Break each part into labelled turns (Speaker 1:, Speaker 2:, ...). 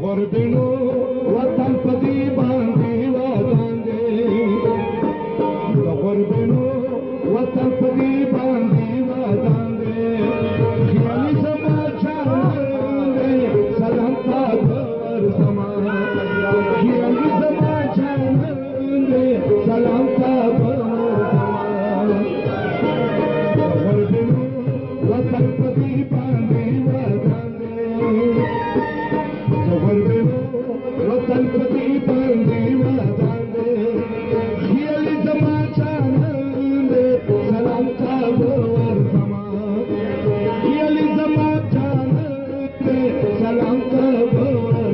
Speaker 1: غربینو وطن پدی باندې ودان دي د غربینو وطن پدی باندې ودان دي خیالي زما چانه سلام تا ور سما خیالي زما چانه سلام تا ور سما غربینو وطن پدی باندې ودان دي وطن پتی باندې ودان دي خیالي زما چانه سلام تا ور سما خیالي زما چانه سلام تا ور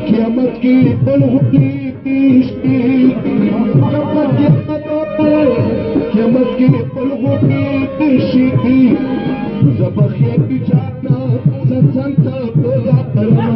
Speaker 1: قیامت کی بلغتی قیامت کی بلغتی شیخی زبخیہ کی جانا سنسنتا بلا کرنا